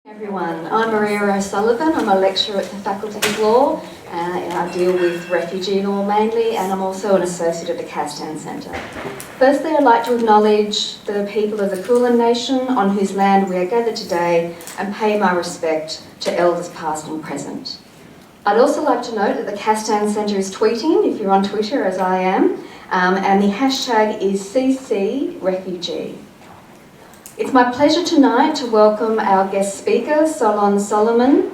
Everyone, I'm Maria O'Sullivan. I'm a lecturer at the Faculty of Law and I deal with refugee law mainly, and I'm also an associate at the Castan Centre. Firstly, I'd like to acknowledge the people of the Kulin Nation on whose land we are gathered today and pay my respect to elders past and present. I'd also like to note that the Castan Centre is tweeting, if you're on Twitter as I am, and the hashtag is #CCRefugee. It's my pleasure tonight to welcome our guest speaker, Solon Solomon.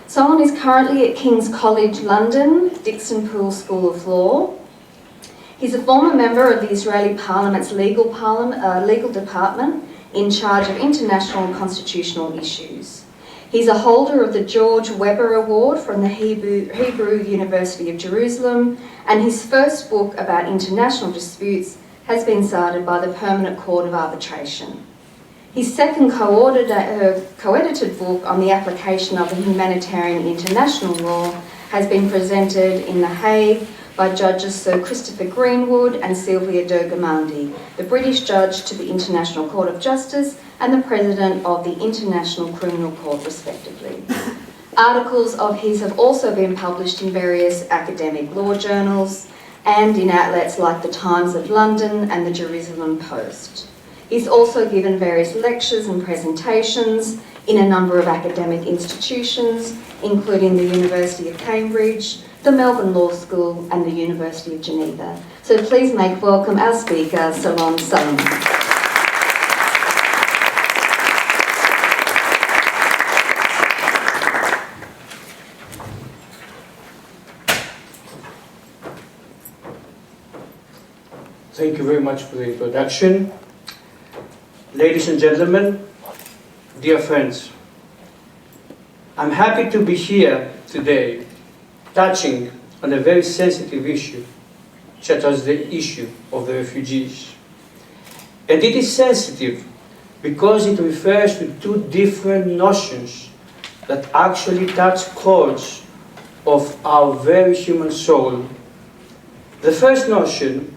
Solon is currently at King's College London, Dixon Pool School of Law. He's a former member of the Israeli Parliament's legal department in charge of international and constitutional issues. He's a holder of the George Weber Award from the Hebrew University of Jerusalem, and his first book about international disputes has been cited by the Permanent Court of Arbitration. His second co-edited book on the application of the humanitarian international law has been presented in The Hague by judges Sir Christopher Greenwood and Sylvia Dergamandi, the British judge to the International Court of Justice and the President of the International Criminal Court, respectively. Articles of his have also been published in various academic law journals and in outlets like the Times of London and the Jerusalem Post. He's also given various lectures and presentations in a number of academic institutions, including the University of Cambridge, the Melbourne Law School and the University of Geneva. So please make welcome our speaker, Solon Solomon. Thank you very much for the introduction. Ladies and gentlemen, dear friends, I'm happy to be here today touching on a very sensitive issue, such as the issue of the refugees. And it is sensitive because it refers to two different notions that actually touch chords of our very human soul. The first notion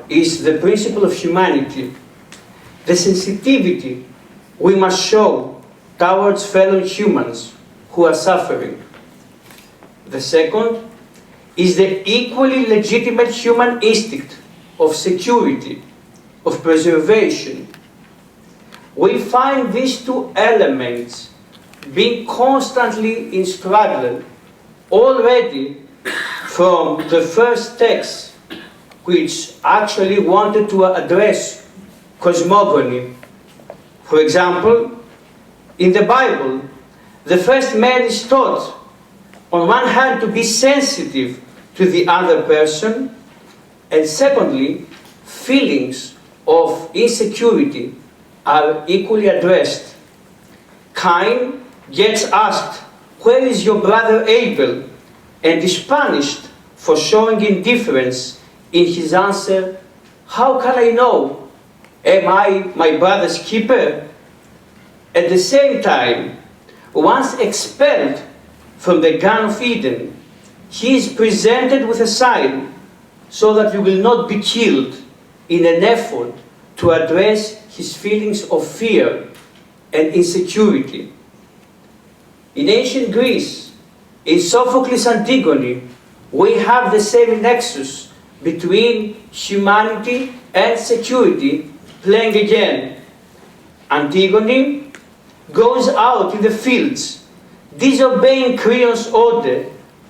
is the principle of humanity, the sensitivity we must show towards fellow humans who are suffering. The second is the equally legitimate human instinct of security, of preservation. We find these two elements being constantly in struggle already from the first text, which actually wanted to address cosmogony. For example, in the Bible, the first man is taught, on one hand, to be sensitive to the other person, and secondly, feelings of insecurity are equally addressed. Cain gets asked, "Where is your brother Abel?" and is punished for showing indifference. In his answer, "How can I know? Am I my brother's keeper?" At the same time, once expelled from the Garden of Eden, he is presented with a sign so that he will not be killed, in an effort to address his feelings of fear and insecurity. In ancient Greece, in Sophocles' Antigone, we have the same nexus between humanity and security playing again. Antigone goes out in the fields, disobeying Creon's order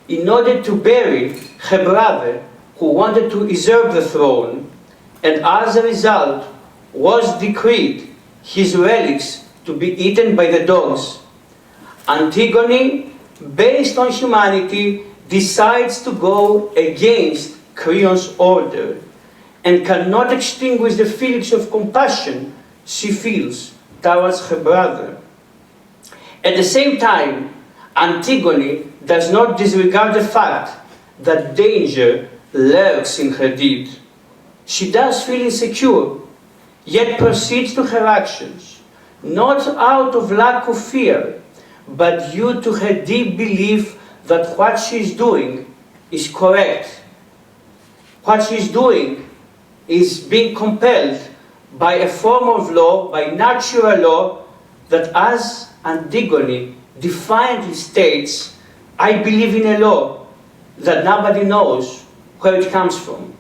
in order to bury her brother who wanted to usurp the throne, and as a result was decreed his relics to be eaten by the dogs. Antigone, based on humanity, decides to go against Creon's order and cannot extinguish the feelings of compassion she feels towards her brother. At the same time, Antigone does not disregard the fact that danger lurks in her deed. She does feel insecure, yet proceeds to her actions, not out of lack of fear, but due to her deep belief that what she is doing is correct. What she is doing is being compelled by a form of law, by natural law, that, as Antigone defiantly states, I believe in a law that nobody knows where it comes from.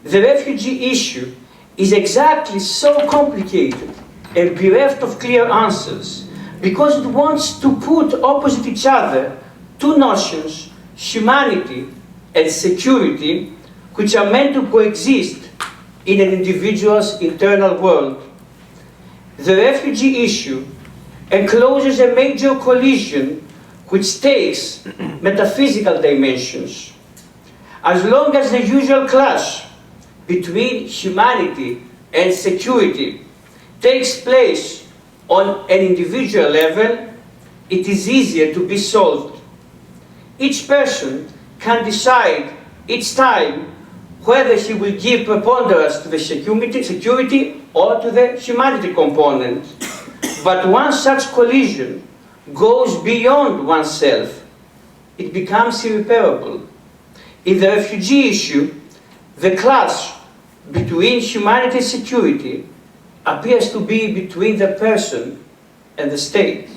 The refugee issue is exactly so complicated and bereft of clear answers because it wants to put opposite each other two notions, humanity and security, which are meant to coexist in an individual's internal world. The refugee issue encloses a major collision which takes metaphysical dimensions. As long as the usual clash between humanity and security takes place on an individual level, it is easier to be solved. Each person can decide each time whether he will give preponderance to the security or to the humanity component. But once such collision goes beyond oneself, it becomes irreparable. In the refugee issue, the clash between humanity and security appears to be between the person and the state.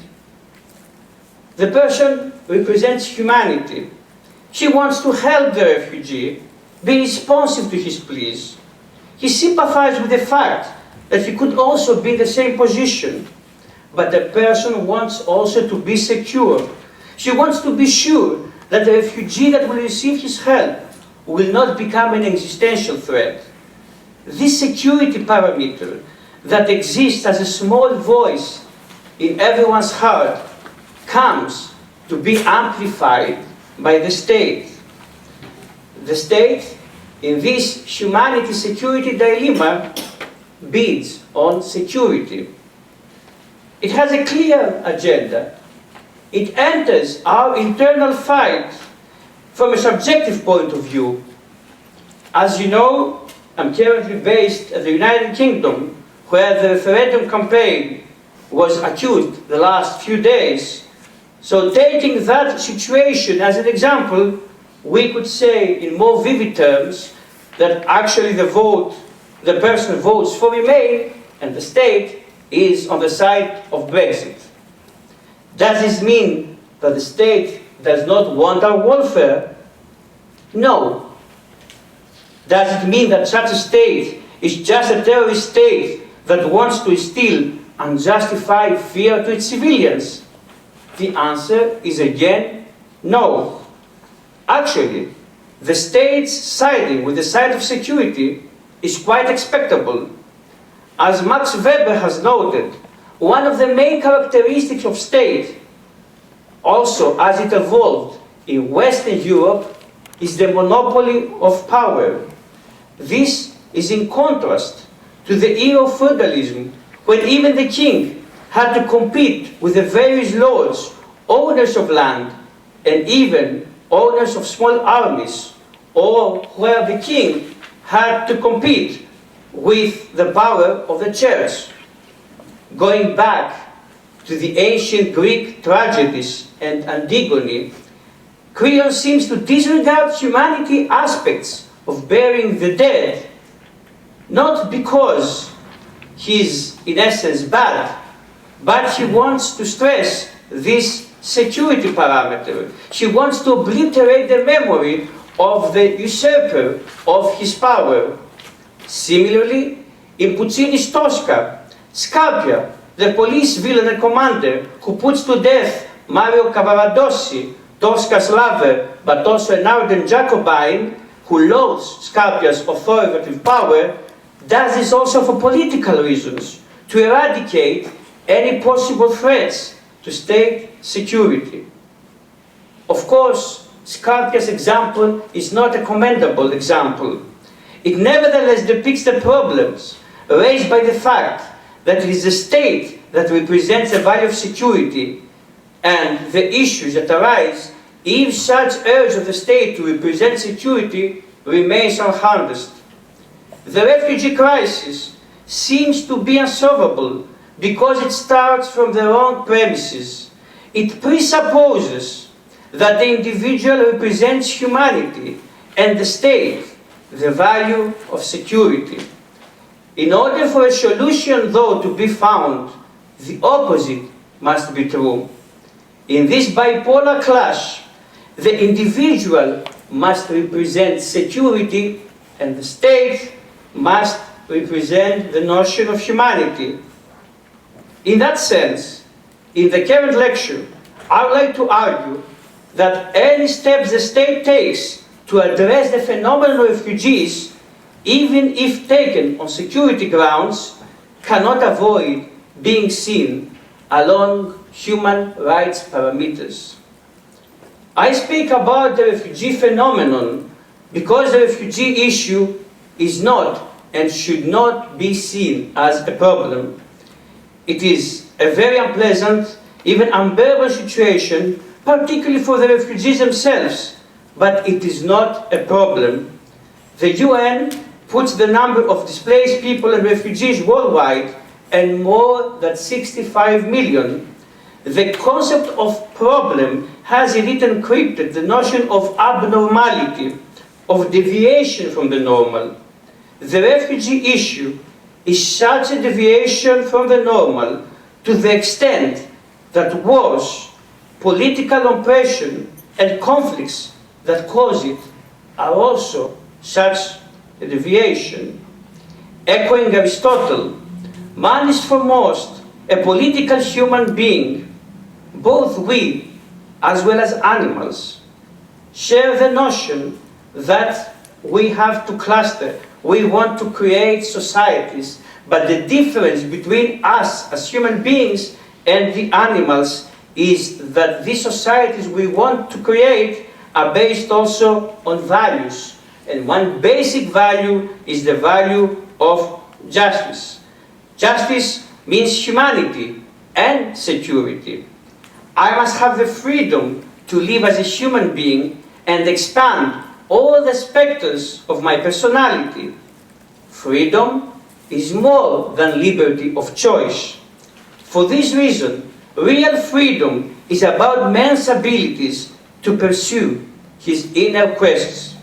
The person represents humanity. He wants to help the refugee, be responsive to his pleas. He sympathizes with the fact that he could also be in the same position. But the person wants also to be secure. She wants to be sure that the refugee that will receive his help will not become an existential threat. This security parameter that exists as a small voice in everyone's heart comes to be amplified by the state. The state, in this humanity-security dilemma, bids on security. It has a clear agenda. It enters our internal fight from a subjective point of view. As you know, I'm currently based at the United Kingdom, where the referendum campaign was acute the last few days. So taking that situation as an example, we could say in more vivid terms that actually the person votes for Remain and the state is on the side of Brexit. Does this mean that the state does not want our welfare? No. Does it mean that such a state is just a terrorist state that wants to instill unjustified fear to its civilians? The answer is again no. Actually, the state's siding with the side of security is quite expectable. As Max Weber has noted, one of the main characteristics of state, also as it evolved in Western Europe, is the monopoly of power. This is in contrast to the era of feudalism, when even the king had to compete with the various lords, owners of land, and even owners of small armies, or where the king had to compete with the power of the church. Going back to the ancient Greek tragedies and Antigone, Creon seems to disregard humanity aspects of burying the dead, not because he's in essence bad, but he wants to stress this security parameter. He wants to obliterate the memory of the usurper of his power. Similarly, in Puccini's Tosca, Scarpia, the police villain and commander who puts to death Mario Cavaradossi, Tosca's lover, but also an ardent Jacobine, who loathes Scarpia's authoritative power, does this also for political reasons, to eradicate any possible threats to state security. Of course, Scarpia's example is not a commendable example. It nevertheless depicts the problems raised by the fact that it is the state that represents the value of security and the issues that arise if such urge of the state to represent security remains unharnessed. The refugee crisis seems to be unsolvable because it starts from the wrong premises. It presupposes that the individual represents humanity and the state the value of security. In order for a solution, though, to be found, the opposite must be true. In this bipolar clash, the individual must represent security and the state must represent the notion of humanity. In that sense, in the current lecture, I would like to argue that any steps the state takes to address the phenomenon of refugees, even if taken on security grounds, cannot avoid being seen along human rights parameters. I speak about the refugee phenomenon because the refugee issue is not and should not be seen as a problem. It is a very unpleasant, even unbearable situation, particularly for the refugees themselves, but it is not a problem. The UN puts the number of displaced people and refugees worldwide at more than 65 million. The concept of problem has in it encrypted the notion of abnormality, of deviation from the normal. The refugee issue is such a deviation from the normal to the extent that wars, political oppression, and conflicts that cause it are also such a deviation. Echoing Aristotle, man is foremost a political human being. Both we, as well as animals, share the notion that we have to cluster. We want to create societies, but the difference between us as human beings and the animals is that these societies we want to create are based also on values. And one basic value is the value of justice. Justice means humanity and security. I must have the freedom to live as a human being and expand all the specters of my personality. Freedom is more than liberty of choice. For this reason, real freedom is about man's abilities to pursue his inner quests.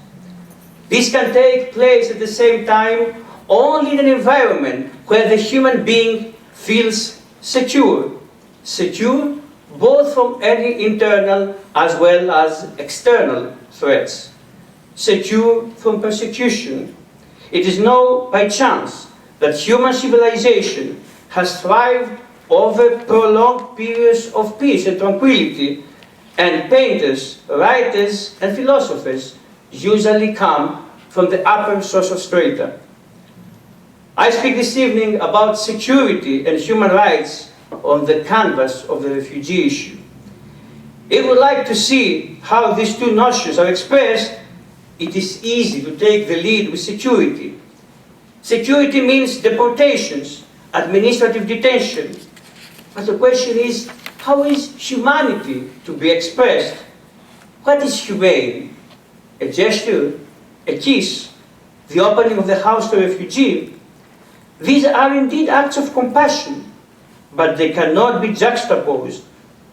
This can take place at the same time only in an environment where the human being feels secure. Secure both from any internal as well as external threats. Secure from persecution. It is not by chance that human civilization has thrived over prolonged periods of peace and tranquility, and painters, writers, and philosophers usually come from the upper social strata. I speak this evening about security and human rights on the canvas of the refugee issue. If we would like to see how these two notions are expressed, it is easy to take the lead with security. Security means deportations, administrative detention. But the question is, how is humanity to be expressed? What is humane? A gesture, a kiss, the opening of the house to a refugee? These are indeed acts of compassion, but they cannot be juxtaposed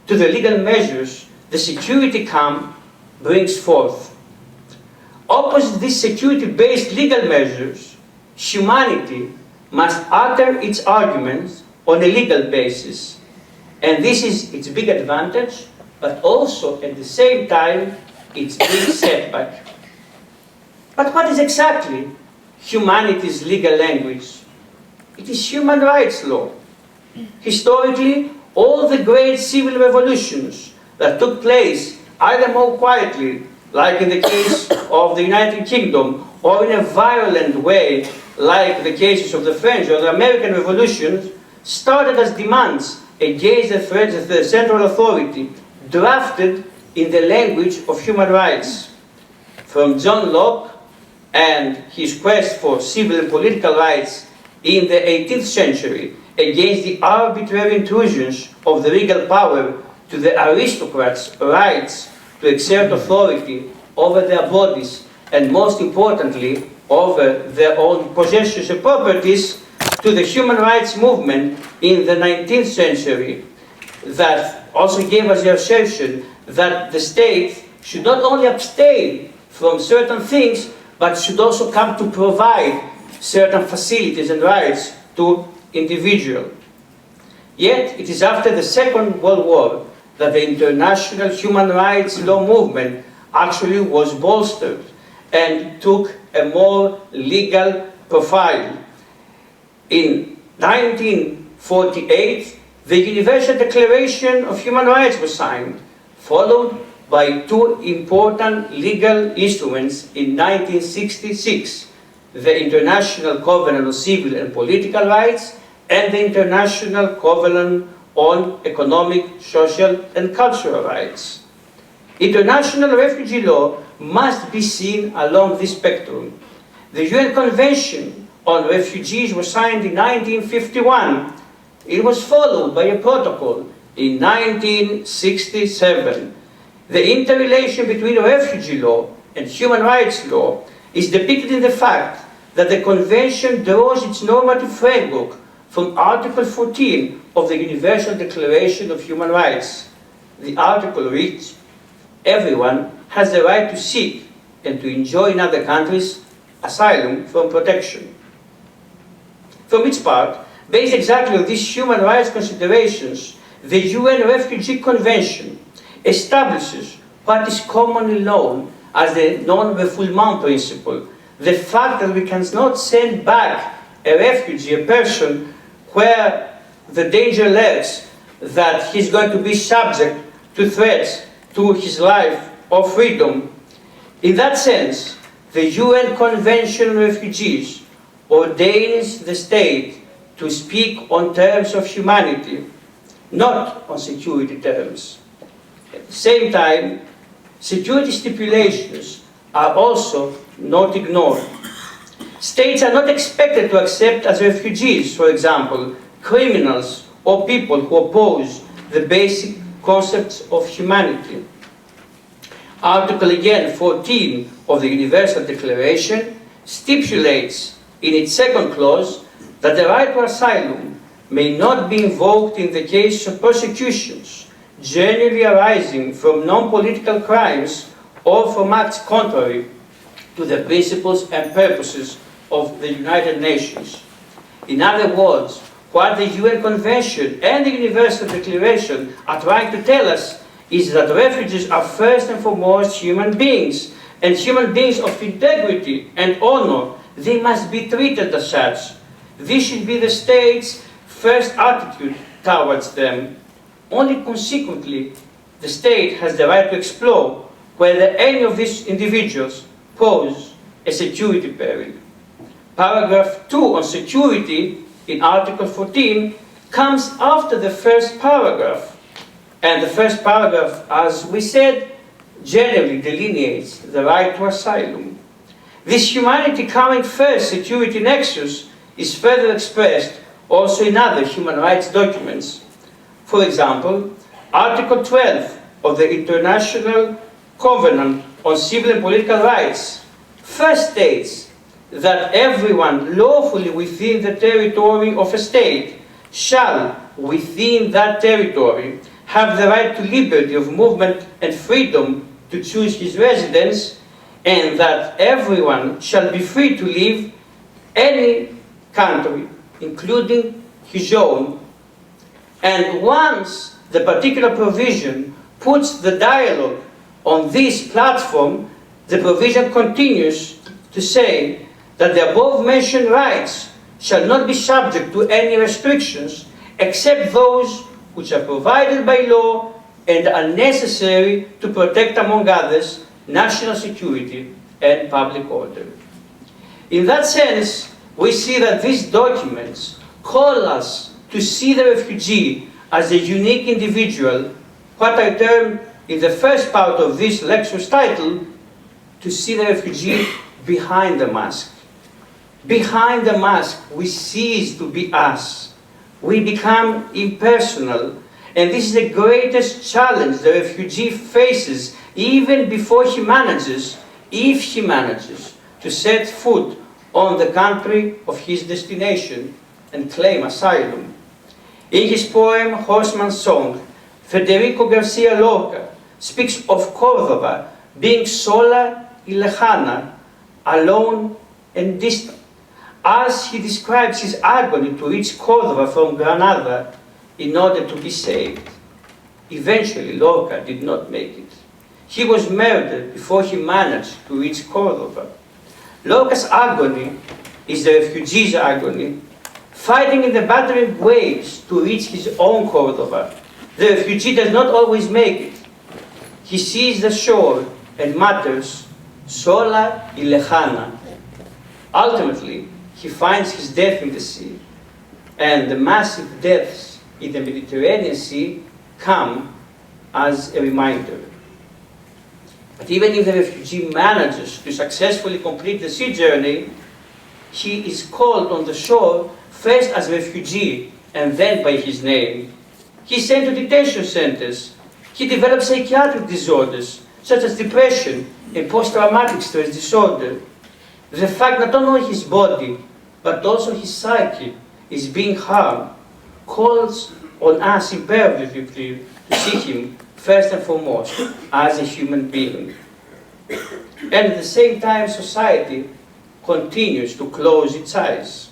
to the legal measures the security camp brings forth. Opposite these security-based legal measures, humanity must utter its arguments on a legal basis. And this is its big advantage, but also at the same time its big setback. But what is exactly humanity's legal language? It is human rights law. Historically, all the great civil revolutions that took place either more quietly, like in the case of the United Kingdom, or in a violent way, like the cases of the French or the American revolutions, started as demands against the threats of the central authority, drafted in the language of human rights. From John Locke and his quest for civil and political rights in the 18th century against the arbitrary intrusions of the regal power to the aristocrats' rights to exert authority over their bodies and, most importantly, over their own possessions and properties, to the human rights movement in the 19th century that also gave us the assertion that the state should not only abstain from certain things, but should also come to provide certain facilities and rights to individuals. Yet it is after the Second World War that the international human rights law movement actually was bolstered and took a more legal profile. In 1948, the Universal Declaration of Human Rights was signed, followed by two important legal instruments in 1966, the International Covenant on Civil and Political Rights and the International Covenant on Economic, Social and Cultural Rights. International refugee law must be seen along this spectrum. The UN Convention on Refugees was signed in 1951. It was followed by a protocol in 1967. The interrelation between refugee law and human rights law is depicted in the fact that the Convention draws its normative framework from Article 14 of the Universal Declaration of Human Rights. The article reads, "Everyone has the right to seek and to enjoy in other countries asylum from protection." From its part, based exactly on these human rights considerations, the UN Refugee Convention establishes what is commonly known as the non-refoulement principle, the fact that we cannot send back a refugee, a person, where the danger lurks that he's going to be subject to threats to his life or freedom. In that sense, the UN Convention on Refugees ordains the state to speak on terms of humanity, not on security terms. At the same time, security stipulations are also not ignored. States are not expected to accept as refugees, for example, criminals or people who oppose the basic concepts of humanity. Article 14 of the Universal Declaration stipulates in its second clause that the right to asylum may not be invoked in the case of persecutions generally arising from non-political crimes or from acts contrary to the principles and purposes of the United Nations. In other words, what the UN Convention and the Universal Declaration are trying to tell us is that refugees are first and foremost human beings, and human beings of integrity and honor. They must be treated as such. This should be the state's first attitude towards them. Only consequently, the state has the right to explore whether any of these individuals pose a security peril. Paragraph 2 on security in Article 14 comes after the first paragraph. And the first paragraph, as we said, generally delineates the right to asylum. This humanity coming first security nexus is further expressed also in other human rights documents. For example, Article 12 of the International Covenant on Civil and Political Rights first states that everyone lawfully within the territory of a state shall, within that territory, have the right to liberty of movement and freedom to choose his residence, and that everyone shall be free to leave any country, including his own. And once the particular provision puts the dialogue on this platform, the provision continues to say that the above-mentioned rights shall not be subject to any restrictions except those which are provided by law and are necessary to protect, among others, national security and public order. In that sense, we see that these documents call us to see the refugee as a unique individual, what I term in the first part of this lecture's title, to see the refugee behind the mask. Behind the mask, we cease to be us. We become impersonal, and this is the greatest challenge the refugee faces even before he manages, if he manages, to set foot on the country of his destination and claim asylum. In his poem Horseman's Song, Federico Garcia Lorca speaks of Córdoba being sola y lejana, alone and distant. As he describes his agony to reach Córdoba from Granada, in order to be saved. Eventually, Lorca did not make it. He was murdered before he managed to reach Cordova. Lorca's agony is the refugee's agony, fighting in the battering waves to reach his own Cordova. The refugee does not always make it. He sees the shore and mutters, "Sola y lejana." Ultimately, he finds his death in the sea, and the massive deaths in the Mediterranean Sea come as a reminder. But even if the refugee manages to successfully complete the sea journey, he is called on the shore first as a refugee and then by his name. He is sent to detention centers. He develops psychiatric disorders such as depression and post-traumatic stress disorder. The fact not only his body but also his psyche is being harmed calls on us imperatively to see him first and foremost as a human being. And at the same time, society continues to close its eyes.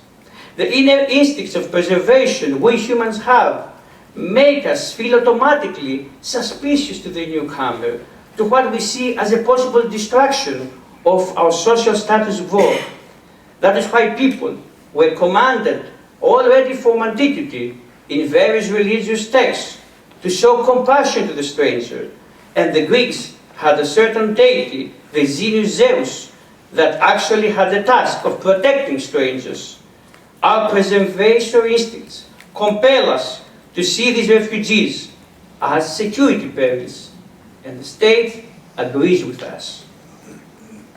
The inner instincts of preservation we humans have make us feel automatically suspicious to the newcomer, to what we see as a possible distraction of our social status quo. That is why people were commanded already from antiquity in various religious texts to show compassion to the stranger, and the Greeks had a certain deity, the Zenus Zeus, that actually had the task of protecting strangers. Our preservation instincts compel us to see these refugees as security perils, and the state agrees with us.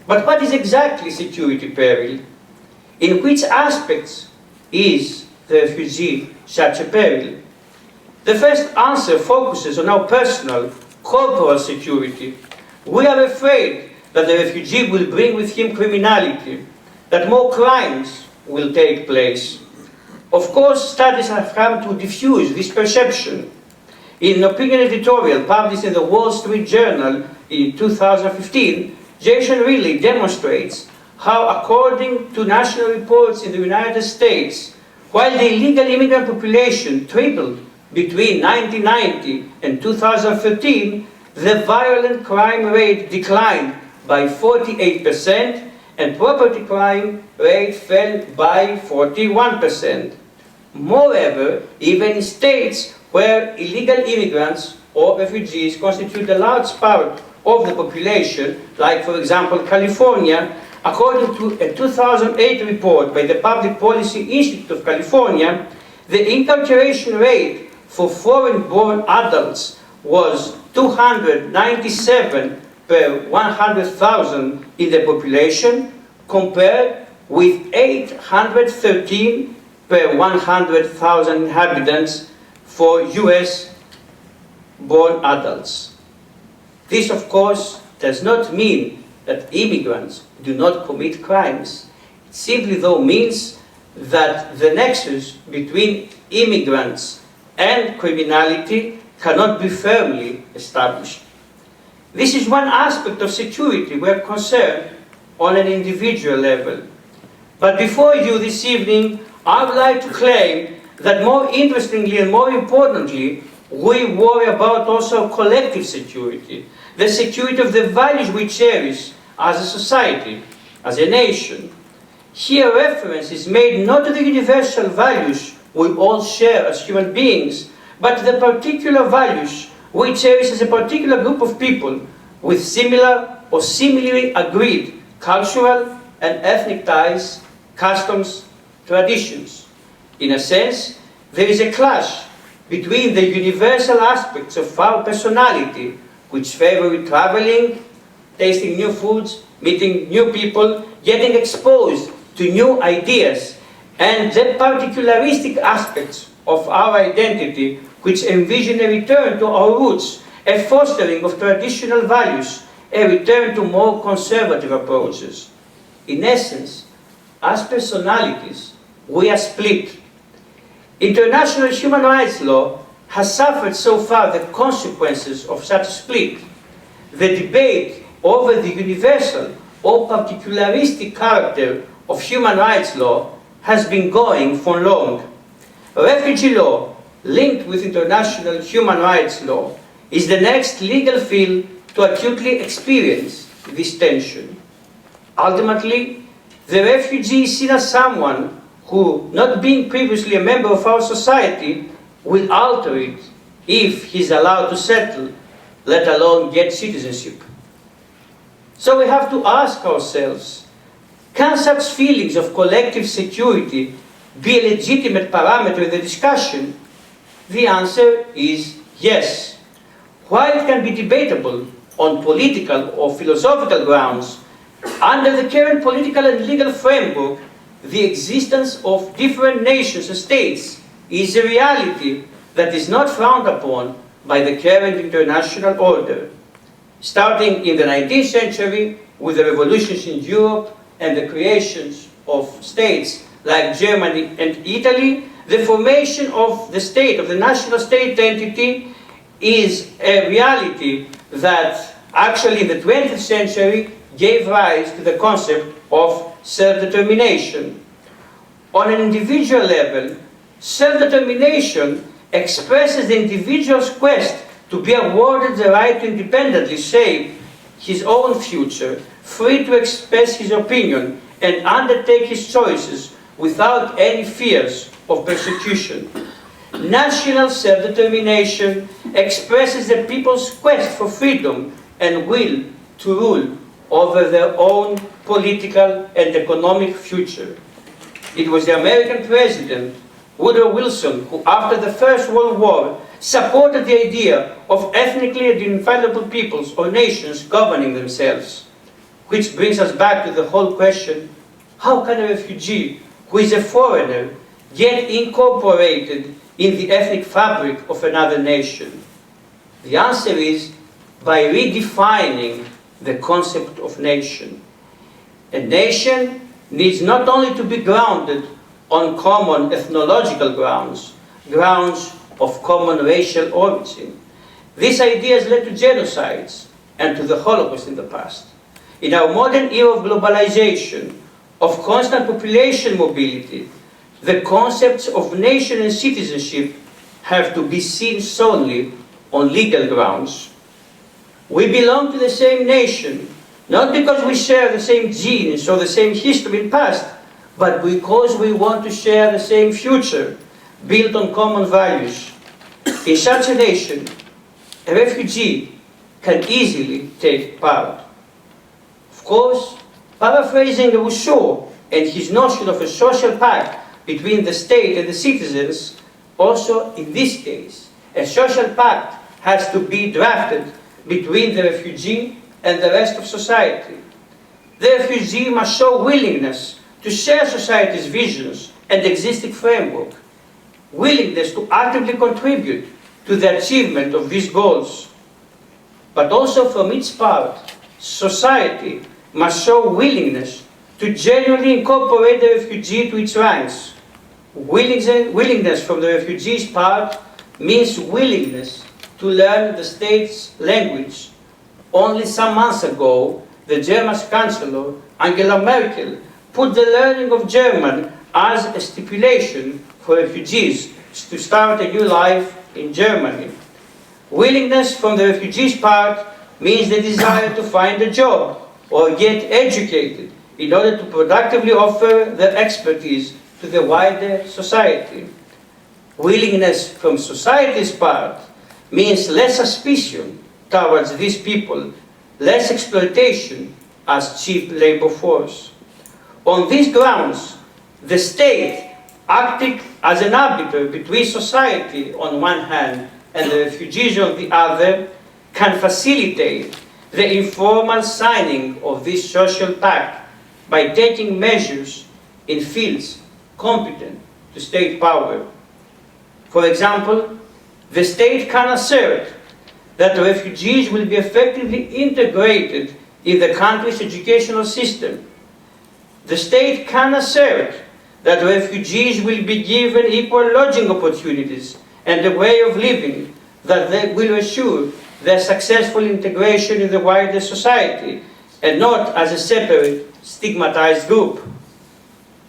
But what is exactly security peril? In which aspects is the refugee such a peril? The first answer focuses on our personal, corporal security. We are afraid that the refugee will bring with him criminality, that more crimes will take place. Of course, studies have come to diffuse this perception. In an opinion editorial published in the Wall Street Journal in 2015, Jason Riley demonstrates how, according to national reports in the United States, while the illegal immigrant population tripled between 1990 and 2013, the violent crime rate declined by 48% and property crime rate fell by 41%. Moreover, even in states where illegal immigrants or refugees constitute a large part of the population, like for example California, according to a 2008 report by the Public Policy Institute of California, the incarceration rate for foreign-born adults was 297 per 100,000 in the population, compared with 813 per 100,000 inhabitants for US-born adults. This, of course, does not mean that immigrants do not commit crimes. It simply, though, means that the nexus between immigrants and criminality cannot be firmly established. This is one aspect of security we are concerned on an individual level. But before you this evening, I would like to claim that more interestingly and more importantly, we worry about also collective security, the security of the values we cherish as a society, as a nation. Here reference is made not to the universal values we all share as human beings, but to the particular values we cherish as a particular group of people with similar or similarly agreed cultural and ethnic ties, customs, traditions. In a sense, there is a clash between the universal aspects of our personality, which favor traveling, tasting new foods, meeting new people, getting exposed to new ideas, and the particularistic aspects of our identity, which envision a return to our roots, a fostering of traditional values, a return to more conservative approaches. In essence, as personalities, we are split. International human rights law has suffered so far the consequences of such a split. The debate over the universal or particularistic character of human rights law has been going for long. Refugee law linked with international human rights law, is the next legal field to acutely experience this tension. Ultimately, the refugee is seen as someone who, not being previously a member of our society, will alter it if he's allowed to settle, let alone get citizenship. So we have to ask ourselves, can such feelings of collective security be a legitimate parameter in the discussion? The answer is yes. While it can be debatable on political or philosophical grounds, under the current political and legal framework, the existence of different nations and states is a reality that is not frowned upon by the current international order. Starting in the 19th century with the revolutions in Europe and the creations of states like Germany and Italy, the formation of the state, of the national state entity, is a reality that actually in the 20th century gave rise to the concept of self-determination. On an individual level, self-determination expresses the individual's quest to be awarded the right to independently shape his own future, free to express his opinion and undertake his choices without any fears of persecution. National self-determination expresses the people's quest for freedom and will to rule over their own political and economic future. It was the American president, Woodrow Wilson, who after the First World War supported the idea of ethnically identifiable peoples or nations governing themselves. Which brings us back to the whole question, how can a refugee who is a foreigner get incorporated in the ethnic fabric of another nation? The answer is by redefining the concept of nation. A nation needs not only to be grounded on common ethnological grounds, grounds of common racial origin. These ideas led to genocides and to the Holocaust in the past. In our modern era of globalization, of constant population mobility, the concepts of nation and citizenship have to be seen solely on legal grounds. We belong to the same nation, not because we share the same genes or the same history in past, but because we want to share the same future, built on common values. In such a nation, a refugee can easily take part. Of course, paraphrasing Rousseau and his notion of a social pact between the state and the citizens, also in this case, a social pact has to be drafted between the refugee and the rest of society. The refugee must show willingness to share society's visions and existing framework, willingness to actively contribute to the achievement of these goals. But also from its part, society must show willingness to genuinely incorporate the refugee to its ranks. Willingness from the refugee's part means willingness to learn the state's language. Only some months ago, the German Chancellor, Angela Merkel, put the learning of German as a stipulation for refugees to start a new life in Germany. Willingness from the refugee's part means the desire to find a job or get educated in order to productively offer their expertise to the wider society. Willingness from society's part means less suspicion towards these people, less exploitation as cheap labor force. On these grounds, the state, acting as an arbiter between society on one hand and the refugees on the other, can facilitate the informal signing of this social pact by taking measures in fields competent to state power. For example, the state can assert that the refugees will be effectively integrated in the country's educational system. The state can assert that refugees will be given equal lodging opportunities and a way of living that they will assure their successful integration in the wider society and not as a separate, stigmatized group.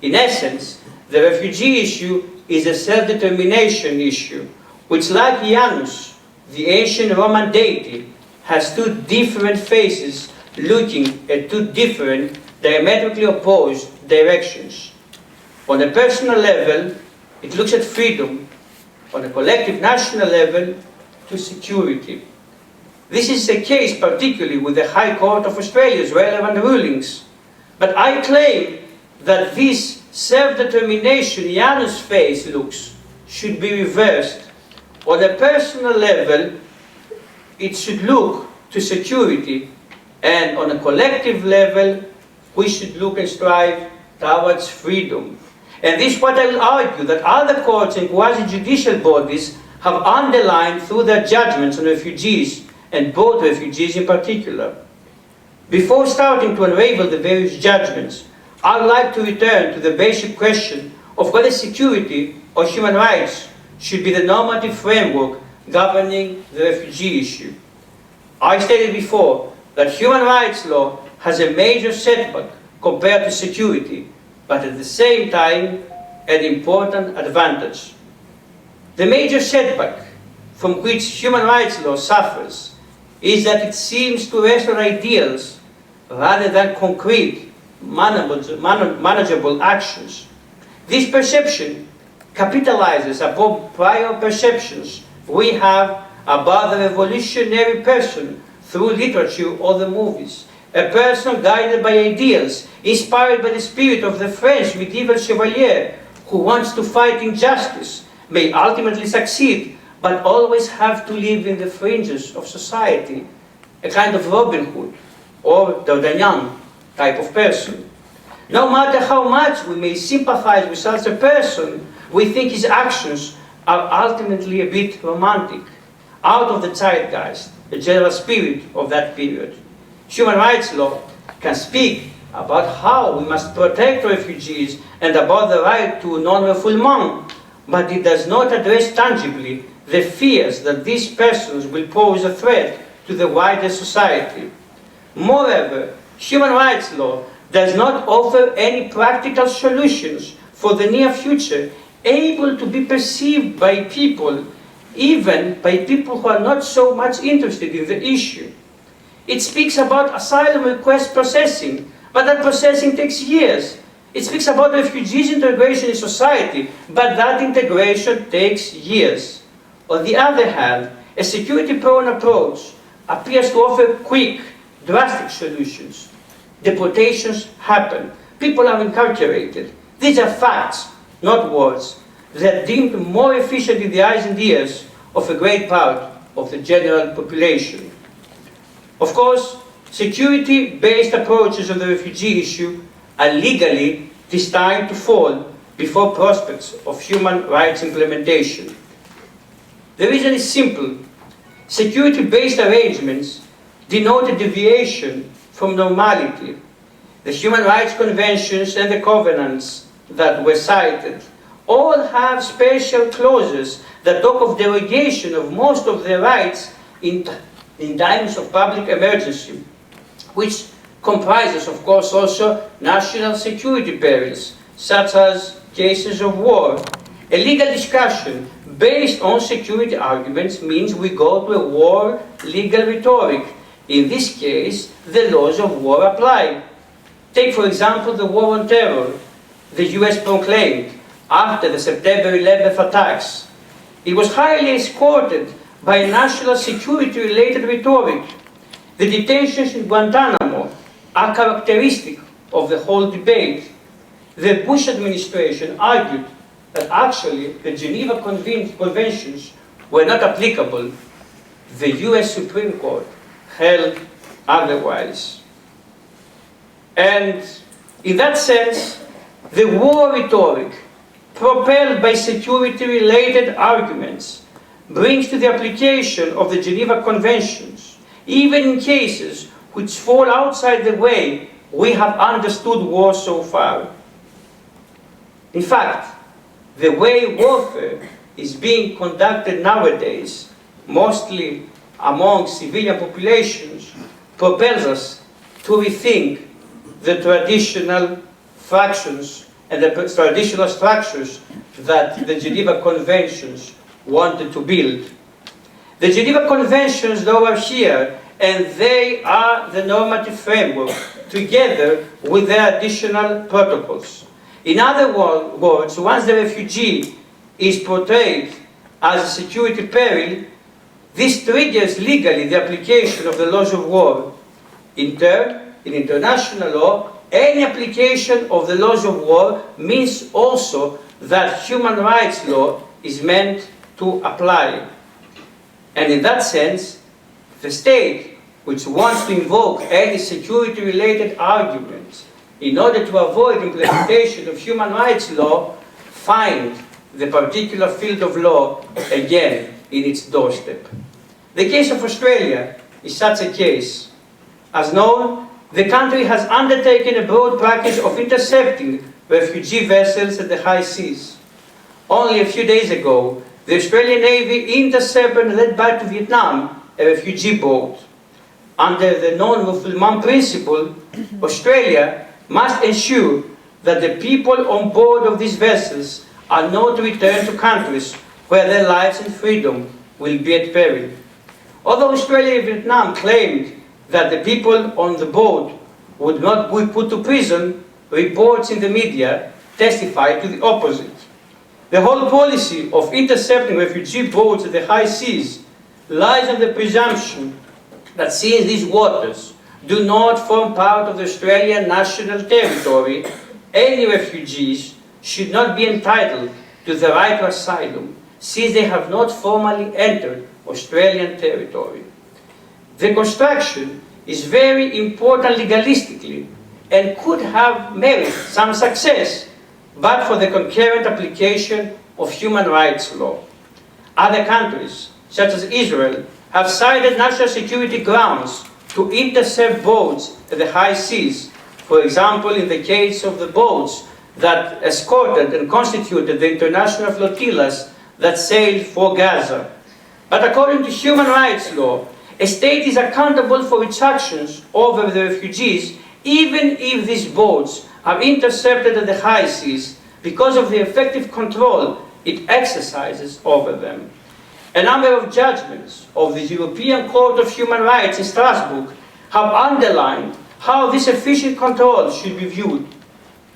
In essence, the refugee issue is a self-determination issue which, like Janus, the ancient Roman deity, has two different faces looking at two different, diametrically opposed directions. On a personal level, it looks at freedom. On a collective national level, to security. This is the case particularly with the High Court of Australia's relevant rulings. But I claim that this self-determination Janus face looks should be reversed. On a personal level, it should look to security, and on a collective level, we should look and strive towards freedom. And this is what I will argue, that other courts and quasi-judicial bodies have underlined through their judgments on refugees, and boat refugees in particular. Before starting to unravel the various judgments, I would like to return to the basic question of whether security or human rights should be the normative framework governing the refugee issue. I stated before that human rights law has a major setback compared to security, but at the same time an important advantage. The major setback from which human rights law suffers is that it seems to rest on ideals rather than concrete, manageable actions. This perception capitalizes upon prior perceptions we have about the revolutionary person through literature or the movies. A person guided by ideals, inspired by the spirit of the French medieval chevalier who wants to fight injustice, may ultimately succeed, but always have to live in the fringes of society, a kind of Robin Hood or D'Artagnan type of person. No matter how much we may sympathize with such a person, we think his actions are ultimately a bit romantic, out of the zeitgeist, the general spirit of that period. Human rights law can speak about how we must protect refugees and about the right to non-refoulement, but it does not address tangibly the fears that these persons will pose a threat to the wider society. Moreover, human rights law does not offer any practical solutions for the near future able to be perceived by people, even by people who are not so much interested in the issue. It speaks about asylum request processing, but that processing takes years. It speaks about refugees' integration in society, but that integration takes years. On the other hand, a security-prone approach appears to offer quick, drastic solutions. Deportations happen. People are incarcerated. These are facts, not words. They are deemed more efficient in the eyes and ears of a great part of the general population. Of course, security-based approaches on the refugee issue are legally destined to fall before prospects of human rights implementation. The reason is simple. Security-based arrangements denote a deviation from normality. The human rights conventions and the covenants that were cited all have special clauses that talk of derogation of most of their rights in times of public emergency, which comprises, of course, also national security perils, such as cases of war. A legal discussion based on security arguments means we go to a war legal rhetoric. In this case, the laws of war apply. Take, for example, the war on terror the US proclaimed after the September 11th attacks. It was highly escorted by a national security-related rhetoric. The detentions in Guantanamo are characteristic of the whole debate. The Bush administration argued that actually the Geneva Conventions were not applicable. The US Supreme Court held otherwise. And in that sense, the war rhetoric, propelled by security-related arguments, brings to the application of the Geneva Conventions, even in cases which fall outside the way we have understood war so far. In fact, the way warfare is being conducted nowadays, mostly among civilian populations, propels us to rethink the traditional fractions and the traditional structures that the Geneva Conventions wanted to build. The Geneva Conventions, though, are here, and they are the normative framework, together with their additional protocols. In other words, once the refugee is portrayed as a security peril, this triggers legally the application of the laws of war. In turn, in international law, any application of the laws of war means also that human rights law is meant to apply. And in that sense, the state which wants to invoke any security-related arguments in order to avoid implementation of human rights law find the particular field of law again in its doorstep. The case of Australia is such a case. As known, the country has undertaken a broad practice of intercepting refugee vessels at the high seas. Only a few days ago, the Australian Navy intercepted and led back to Vietnam a refugee boat. Under the non-refoulement principle, Australia must ensure that the people on board of these vessels are not returned to countries where their lives and freedom will be at peril. Although Australia and Vietnam claimed that the people on the boat would not be put to prison, reports in the media testified to the opposite. The whole policy of intercepting refugee boats at the high seas lies on the presumption that since these waters do not form part of the Australian national territory, any refugees should not be entitled to the right to asylum, since they have not formally entered Australian territory. The construction is very important legalistically and could have merited some success, but for the concurrent application of human rights law. Other countries, such as Israel, have cited national security grounds to intercept boats at the high seas. For example, in the case of the boats that escorted and constituted the international flotillas that sailed for Gaza. But according to human rights law, a state is accountable for its actions over the refugees, even if these boats are intercepted at the high seas, because of the effective control it exercises over them. A number of judgments of the European Court of Human Rights in Strasbourg have underlined how this efficient control should be viewed.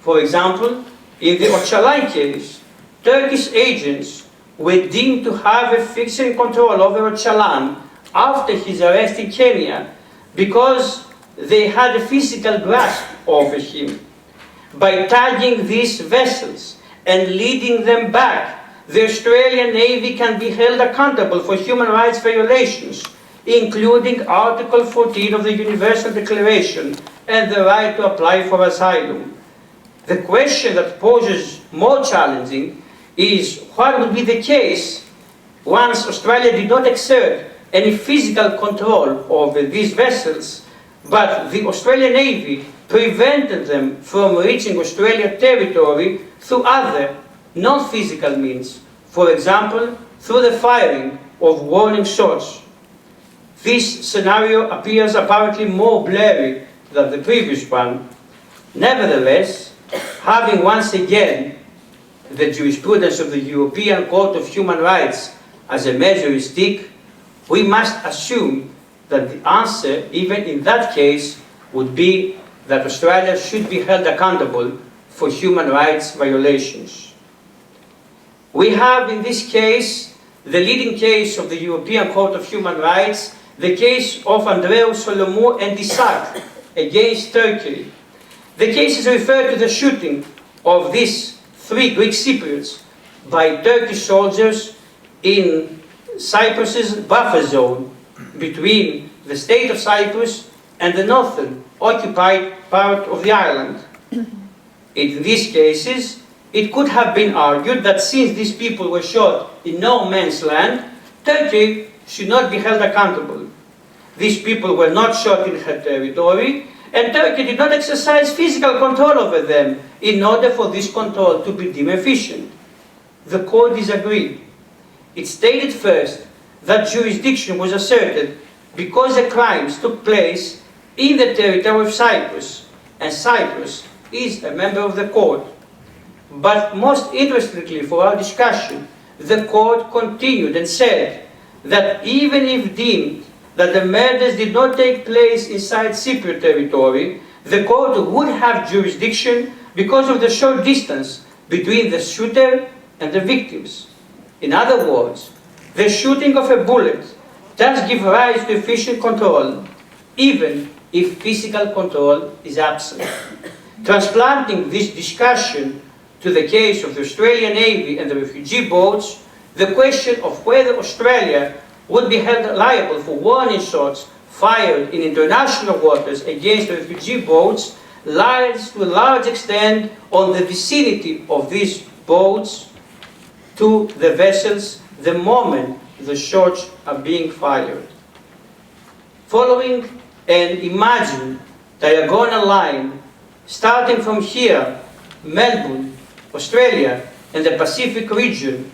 For example, in the Öcalan case, Turkish agents were deemed to have a fixed control over Öcalan after his arrest in Kenya because they had a physical grasp over him. By tagging these vessels and leading them back, the Australian Navy can be held accountable for human rights violations, including Article 14 of the Universal Declaration and the right to apply for asylum. The question that poses more challenging is what would be the case once Australia did not exert any physical control over these vessels, but the Australian Navy prevented them from reaching Australian territory through other non-physical means, for example, through the firing of warning shots. This scenario appears apparently more blurry than the previous one. Nevertheless, having once again the jurisprudence of the European Court of Human Rights as a measuring stick, we must assume that the answer, even in that case, would be that Australia should be held accountable for human rights violations. We have in this case, the leading case of the European Court of Human Rights, the case of Solomon and Isaac against Turkey. The case is referred to the shooting of these 3 Greek Cypriots by Turkish soldiers in Cyprus's buffer zone between the state of Cyprus and the northern occupied part of the island. In these cases, it could have been argued that since these people were shot in no man's land, Turkey should not be held accountable. These people were not shot in her territory, and Turkey did not exercise physical control over them in order for this control to be deemed efficient. The court disagreed. It stated first that jurisdiction was asserted because the crimes took place in the territory of Cyprus, and Cyprus is a member of the court. But most interestingly for our discussion, the court continued and said that even if deemed that the murders did not take place inside Cypriot territory, the court would have jurisdiction because of the short distance between the shooter and the victims. In other words, the shooting of a bullet does give rise to efficient control, even if physical control is absent. Transplanting this discussion to the case of the Australian Navy and the refugee boats, the question of whether Australia would be held liable for warning shots fired in international waters against refugee boats lies to a large extent on the vicinity of these boats to the vessels the moment the shots are being fired. Following an imagined diagonal line starting from here, Melbourne, Australia, and the Pacific region,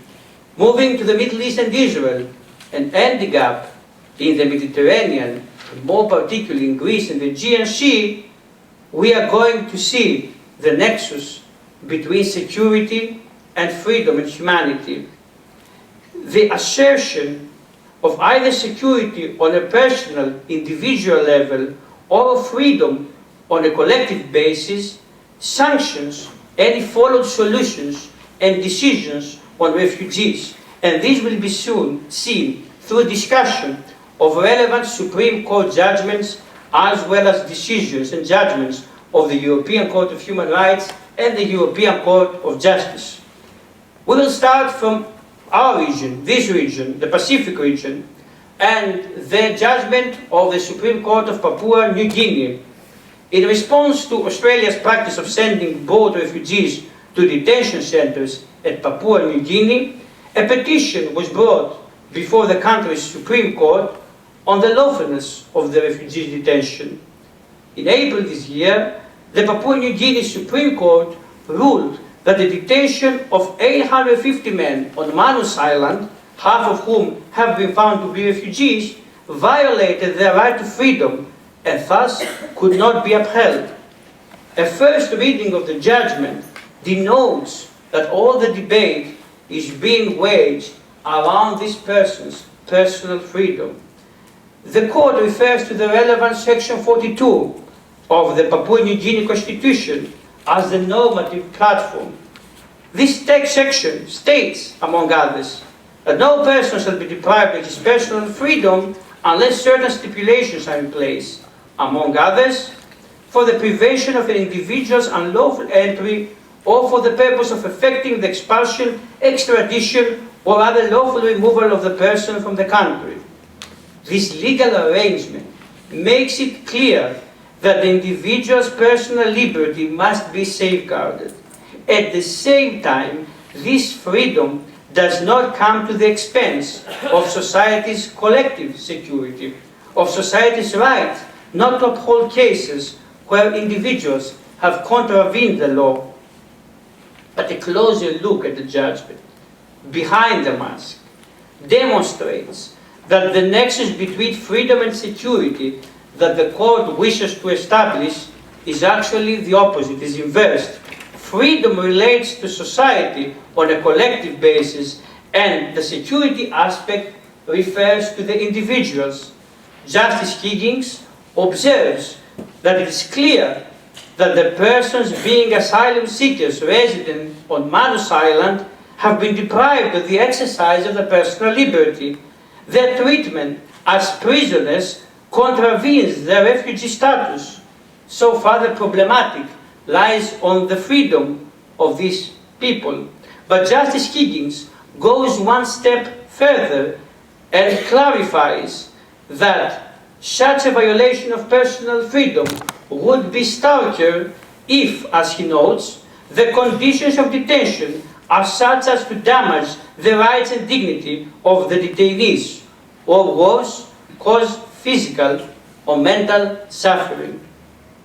moving to the Middle East and Israel, and ending up in the Mediterranean, and more particularly in Greece and the Aegean Sea, we are going to see the nexus between security and freedom and humanity. The assertion of either security on a personal, individual level or freedom on a collective basis sanctions any followed solutions and decisions on refugees, and this will be soon seen through discussion of relevant Supreme Court judgments as well as decisions and judgments of the European Court of Human Rights and the European Court of Justice. We will start from our region, this region, the Pacific region, and the judgment of the Supreme Court of Papua New Guinea. In response to Australia's practice of sending boat refugees to detention centers at Papua New Guinea, a petition was brought before the country's Supreme Court on the lawfulness of the refugee detention. In April this year, the Papua New Guinea Supreme Court ruled that the detention of 850 men on Manus Island, half of whom have been found to be refugees, violated their right to freedom and thus could not be upheld. A first reading of the judgment denotes that all the debate is being waged around this person's personal freedom. The court refers to the relevant Section 42 of the Papua New Guinea Constitution as the normative platform. This text section states, among others, that no person shall be deprived of his personal freedom unless certain stipulations are in place, among others, for the prevention of an individual's unlawful entry or for the purpose of effecting the expulsion, extradition, or other lawful removal of the person from the country. This legal arrangement makes it clear that the individual's personal liberty must be safeguarded. At the same time, this freedom does not come to the expense of society's collective security, of society's right not to uphold cases where individuals have contravened the law. But a closer look at the judgment, behind the mask, demonstrates that the nexus between freedom and security that the court wishes to establish is actually the opposite, is inversed. Freedom relates to society on a collective basis, and the security aspect refers to the individuals. Justice Higgins observes that it is clear that the persons being asylum seekers resident on Manus Island have been deprived of the exercise of their personal liberty. Their treatment as prisoners contravenes their refugee status. So far the problematic lies on the freedom of these people. But Justice Higgins goes one step further and clarifies that such a violation of personal freedom would be starker if, as he notes, the conditions of detention are such as to damage the rights and dignity of the detainees, or worse, cause physical or mental suffering.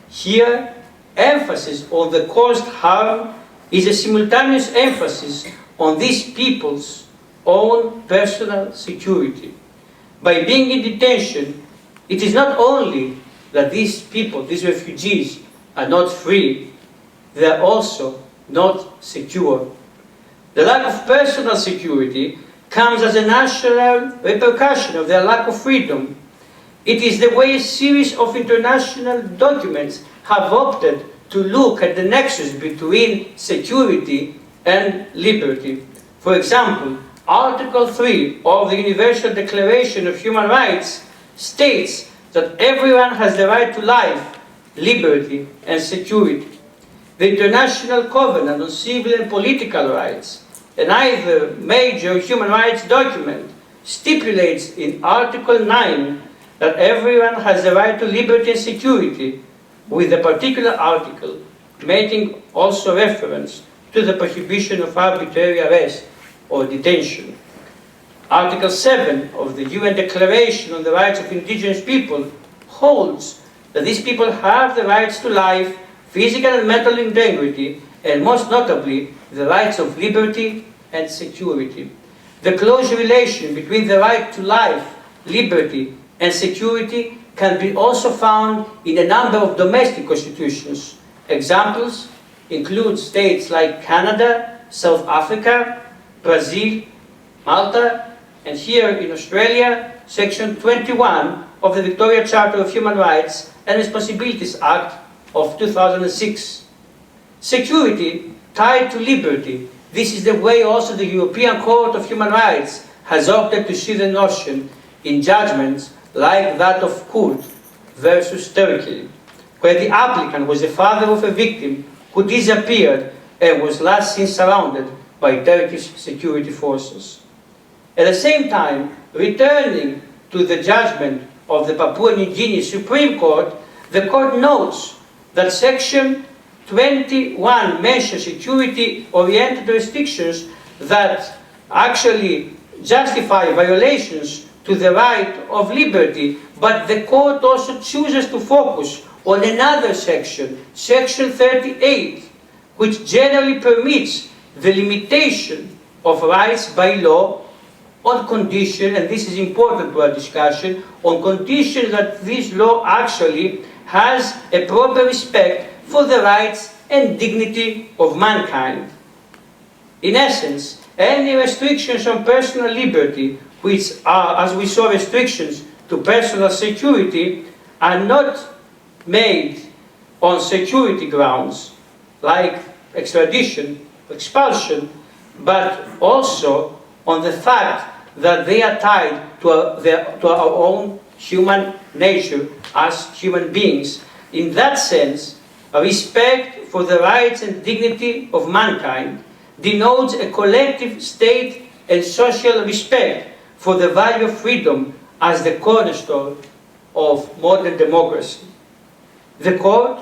Here, emphasis on the caused harm is a simultaneous emphasis on these people's own personal security. By being in detention, it is not only that these people, these refugees, are not free, they are also not secure. The lack of personal security comes as a natural repercussion of their lack of freedom. It is the way a series of international documents have opted to look at the nexus between security and liberty. For example, Article 3 of the Universal Declaration of Human Rights states that everyone has the right to life, liberty, and security. The International Covenant on Civil and Political Rights, another major human rights document, stipulates in Article 9 that everyone has the right to liberty and security, with a particular article making also reference to the prohibition of arbitrary arrest or detention. Article 7 of the UN Declaration on the Rights of Indigenous People holds that these people have the rights to life, physical and mental integrity, and most notably, the rights of liberty and security. The close relation between the right to life, liberty, and security can be also found in a number of domestic constitutions. Examples include states like Canada, South Africa, Brazil, Malta, and here in Australia, Section 21 of the Victoria Charter of Human Rights and Responsibilities Act of 2006. Security tied to liberty. This is the way also the European Court of Human Rights has opted to see the notion in judgments like that of Kurt versus Turkey, where the applicant was the father of a victim who disappeared and was last seen surrounded by Turkish security forces. At the same time, returning to the judgment of the Papua New Guinea Supreme Court, the court notes that Section 21 mentions security-oriented restrictions that actually justify violations to the right of liberty, but the court also chooses to focus on another section, Section 38, which generally permits the limitation of rights by law on condition, and this is important to our discussion, on condition that this law actually has a proper respect for the rights and dignity of mankind. In essence, any restrictions on personal liberty, which are, as we saw, restrictions to personal security, are not made on security grounds, like extradition, expulsion, but also on the fact that they are tied to our own human nature as human beings. In that sense, a respect for the rights and dignity of mankind denotes a collective state and social respect for the value of freedom as the cornerstone of modern democracy. The court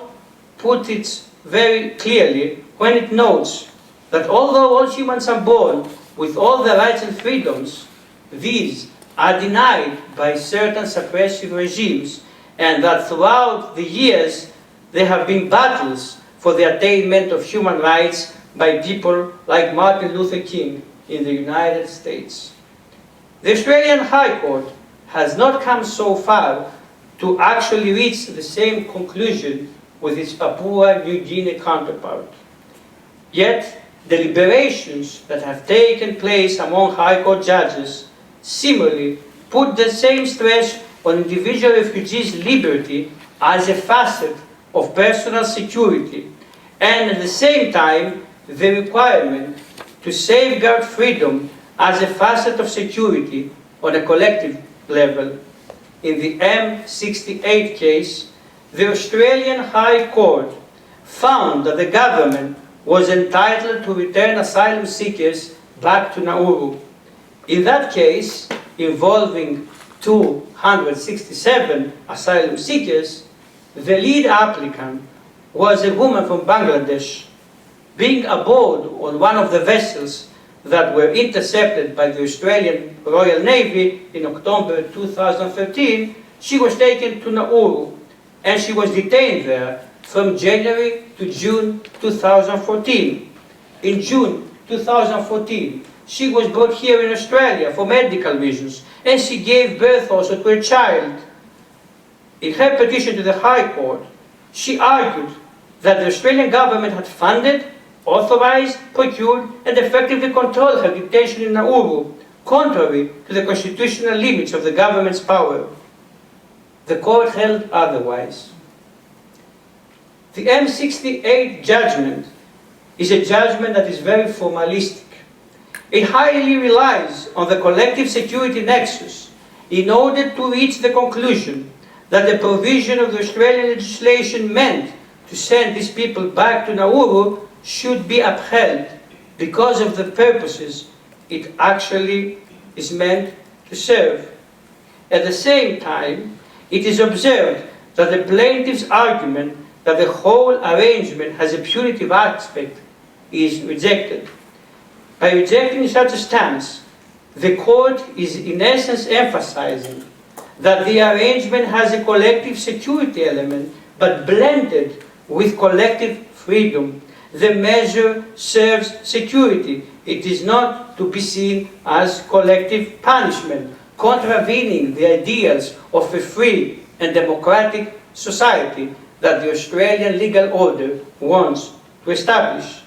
put it very clearly when it notes that although all humans are born with all the rights and freedoms, these are denied by certain suppressive regimes, and that throughout the years there have been battles for the attainment of human rights by people like Martin Luther King in the United States. The Australian High Court has not come so far to actually reach the same conclusion with its Papua New Guinea counterpart. Yet, deliberations that have taken place among High Court judges similarly put the same stress on individual refugees' liberty as a facet of personal security, and at the same time the requirement to safeguard freedom as a facet of security on a collective level. In the M68 case, the Australian High Court found that the government was entitled to return asylum seekers back to Nauru. In that case, involving 267 asylum seekers, the lead applicant was a woman from Bangladesh. Being aboard on one of the vessels that were intercepted by the Australian Royal Navy in October 2013, she was taken to Nauru, and she was detained there from January to June 2014. In June 2014, she was brought here in Australia for medical reasons, and she gave birth also to a child. In her petition to the High Court, she argued that the Australian government had funded authorized, procured, and effectively controlled her detention in Nauru, contrary to the constitutional limits of the government's power. The court held otherwise. The M68 judgment is a judgment that is very formalistic. It highly relies on the collective security nexus in order to reach the conclusion that the provision of the Australian legislation meant to send these people back to Nauru should be upheld because of the purposes it actually is meant to serve. At the same time, it is observed that the plaintiff's argument that the whole arrangement has a punitive aspect is rejected. By rejecting such a stance, the court is in essence emphasizing that the arrangement has a collective security element, but blended with collective freedom. The measure serves security. It is not to be seen as collective punishment, contravening the ideals of a free and democratic society that the Australian legal order wants to establish.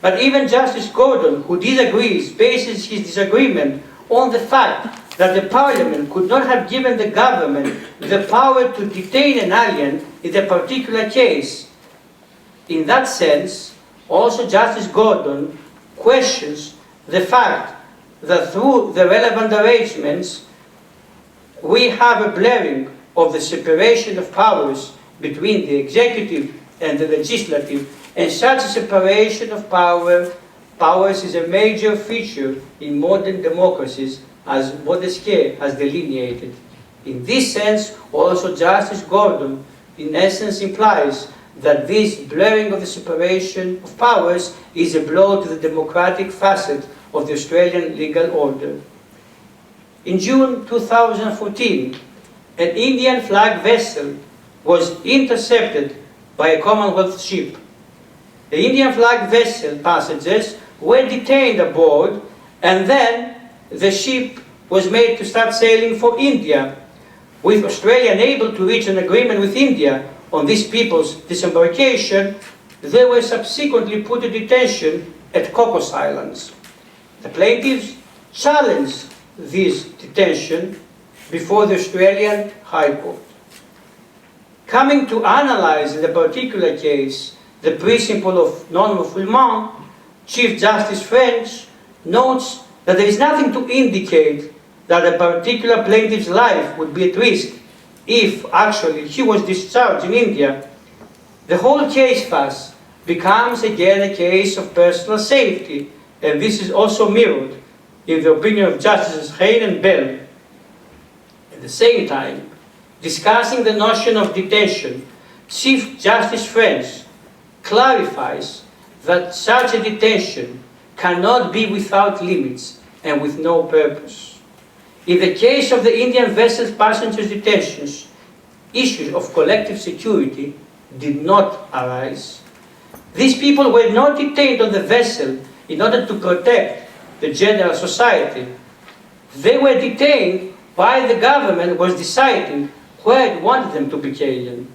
But even Justice Gordon, who disagrees, bases his disagreement on the fact that the Parliament could not have given the government the power to detain an alien in a particular case. In that sense, also Justice Gordon questions the fact that through the relevant arrangements, we have a blurring of the separation of powers between the executive and the legislative, and such a separation of powers is a major feature in modern democracies, as Montesquieu has delineated. In this sense, also Justice Gordon, in essence, implies that this blurring of the separation of powers is a blow to the democratic facet of the Australian legal order. In June 2014, an Indian flag vessel was intercepted by a Commonwealth ship. The Indian flag vessel passengers were detained aboard, and then the ship was made to start sailing for India, with Australia unable to reach an agreement with India on these people's disembarkation. They were subsequently put to detention at Cocos Islands. The plaintiffs challenged this detention before the Australian High Court. Coming to analyze in the particular case the principle of non-refoulement, Chief Justice French notes that there is nothing to indicate that a particular plaintiff's life would be at risk if actually he was discharged in India. The whole case thus becomes again a case of personal safety, and this is also mirrored in the opinion of Justices Hayne and Bell. At the same time, discussing the notion of detention, Chief Justice French clarifies that such a detention cannot be without limits and with no purpose. In the case of the Indian vessel's passengers' detentions, issues of collective security did not arise. These people were not detained on the vessel in order to protect the general society. They were detained while the government was deciding where it wanted them to be taken.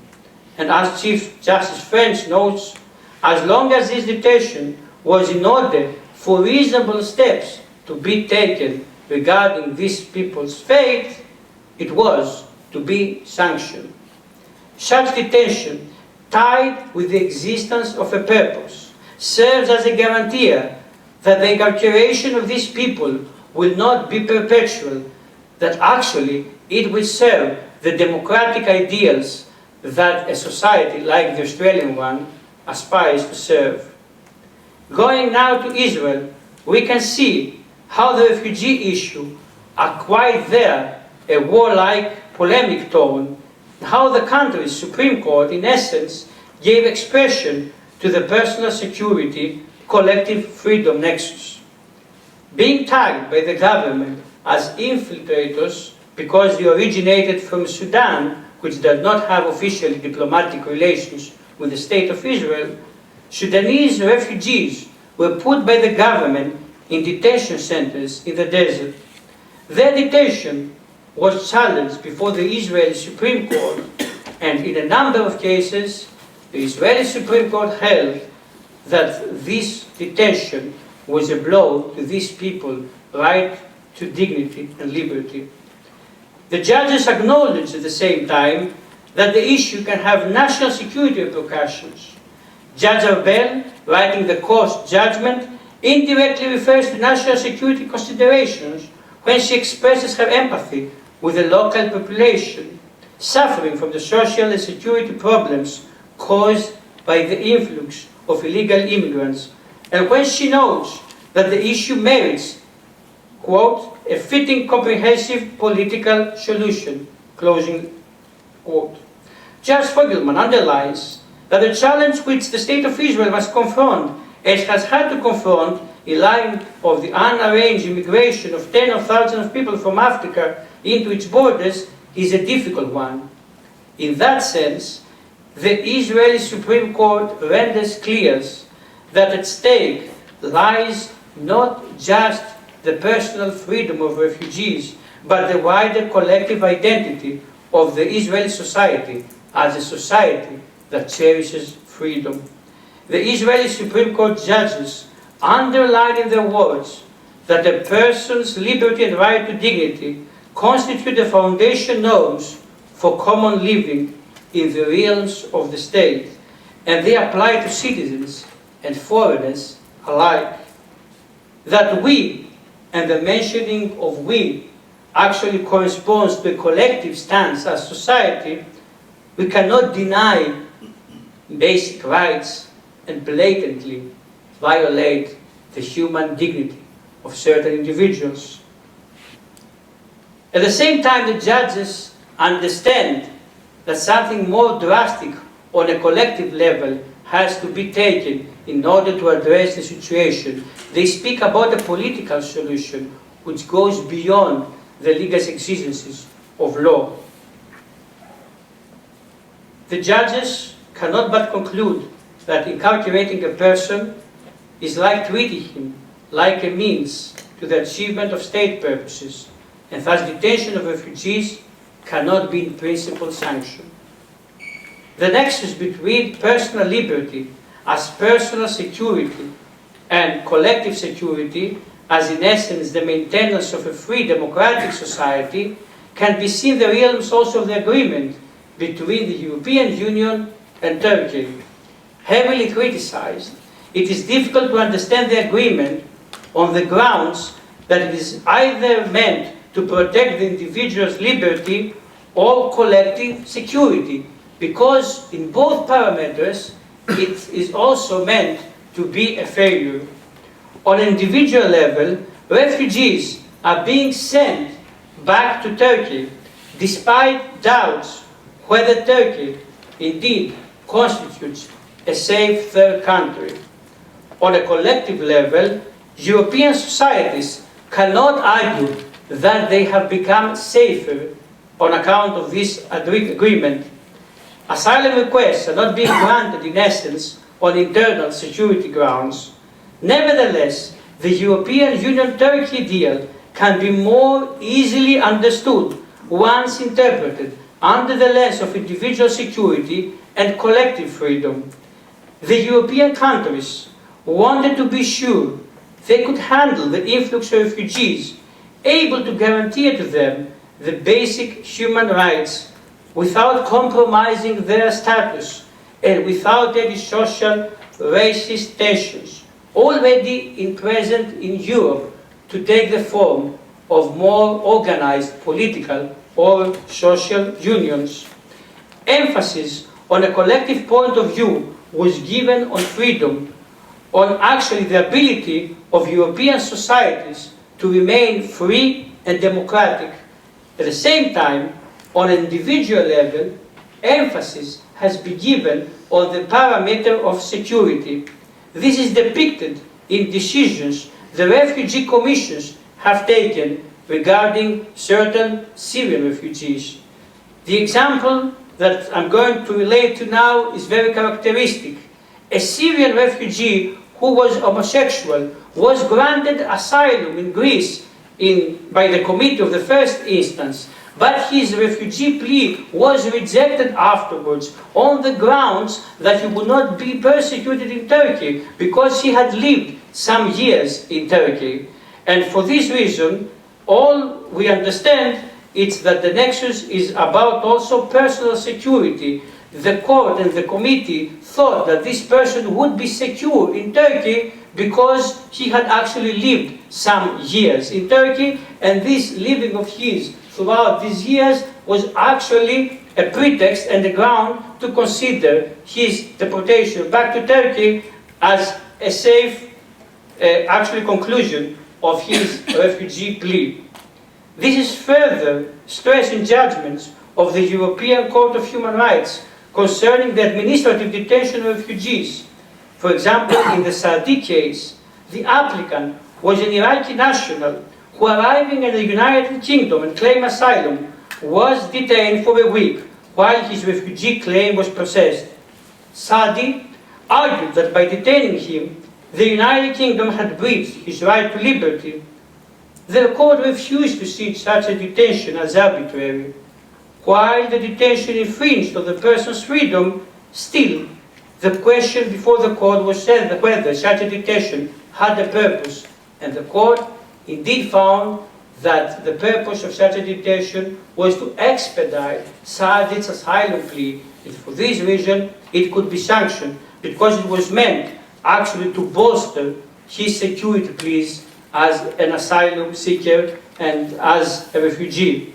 And as Chief Justice French notes, as long as this detention was in order for reasonable steps to be taken regarding these people's fate, it was to be sanctioned. Such detention, tied with the existence of a purpose, serves as a guarantee that the incarceration of these people will not be perpetual, that actually it will serve the democratic ideals that a society like the Australian one aspires to serve. Going now to Israel, we can see how the refugee issue acquired there a warlike polemic tone, and how the country's Supreme Court, in essence, gave expression to the personal security, collective freedom nexus. Being tagged by the government as infiltrators because they originated from Sudan, which does not have officially diplomatic relations with the State of Israel, Sudanese refugees were put by the government in detention centers in the desert. Their detention was challenged before the Israeli Supreme Court, and in a number of cases, the Israeli Supreme Court held that this detention was a blow to these people's right to dignity and liberty. The judges acknowledged at the same time that the issue can have national security repercussions. Judge Arbel, writing the court's judgment, indirectly refers to national security considerations when she expresses her empathy with the local population suffering from the social and security problems caused by the influx of illegal immigrants, and when she notes that the issue merits, quote, a fitting comprehensive political solution, closing quote. Judge Fogelman underlines that the challenge which the State of Israel must confront, as has had to confront in line of the unarranged immigration of tens of thousands of people from Africa into its borders, is a difficult one. In that sense, the Israeli Supreme Court renders clear that at stake lies not just the personal freedom of refugees, but the wider collective identity of the Israeli society as a society that cherishes freedom. The Israeli Supreme Court judges underline in their words that a person's liberty and right to dignity constitute the foundation norms for common living in the realms of the state, and they apply to citizens and foreigners alike. That we, and the mentioning of we, actually corresponds to a collective stance as society, we cannot deny basic rights and blatantly violate the human dignity of certain individuals. At the same time, the judges understand that something more drastic on a collective level has to be taken in order to address the situation. They speak about a political solution which goes beyond the legal exigencies of law. The judges cannot but conclude that incarcerating a person is like treating him like a means to the achievement of state purposes, and thus detention of refugees cannot be in principle sanctioned. The nexus between personal liberty as personal security and collective security, as in essence the maintenance of a free democratic society, can be seen in the realms also of the agreement between the European Union and Turkey. Heavily criticized, it is difficult to understand the agreement on the grounds that it is either meant to protect the individual's liberty or collective security, because in both parameters it is also meant to be a failure. On an individual level, refugees are being sent back to Turkey despite doubts whether Turkey indeed constitutes a safe third country. On a collective level, European societies cannot argue that they have become safer on account of this agreement. Asylum requests are not being granted in essence on internal security grounds. Nevertheless, the European Union-Turkey deal can be more easily understood once interpreted under the lens of individual security and collective freedom. The European countries wanted to be sure they could handle the influx of refugees, able to guarantee to them the basic human rights without compromising their status and without any social racist tensions already present in Europe to take the form of more organized political or social unions. Emphasis on a collective point of view was given on freedom, on actually the ability of European societies to remain free and democratic. At the same time, on an individual level, emphasis has been given on the parameter of security. This is depicted in decisions the refugee commissions have taken regarding certain Syrian refugees. The example that I'm going to relate to now is very characteristic. A Syrian refugee who was homosexual was granted asylum in Greece by the committee of the first instance, But his refugee plea was rejected afterwards on the grounds that he would not be persecuted in Turkey because he had lived some years in Turkey. And for this reason, all we understand is that the nexus is about also personal security. The court and the committee thought that this person would be secure in Turkey because he had actually lived some years in Turkey, and this living of his throughout these years was actually a pretext and a ground to consider his deportation back to Turkey as a safe actually conclusion of his refugee plea. This is further stressed in judgments of the European Court of Human Rights concerning the administrative detention of refugees. For example, in the Saadi case, the applicant was an Iraqi national who, arriving in the United Kingdom and claimed asylum, was detained for a week while his refugee claim was processed. Saadi argued that by detaining him, the United Kingdom had breached his right to liberty. The court refused to see such a detention as arbitrary. While the detention infringed on the person's freedom, still, the question before the court was whether such a detention had a purpose, and the court indeed found that the purpose of such a detention was to expedite Saadi's asylum plea, and for this reason it could be sanctioned, because it was meant actually to bolster his security pleas as an asylum seeker and as a refugee.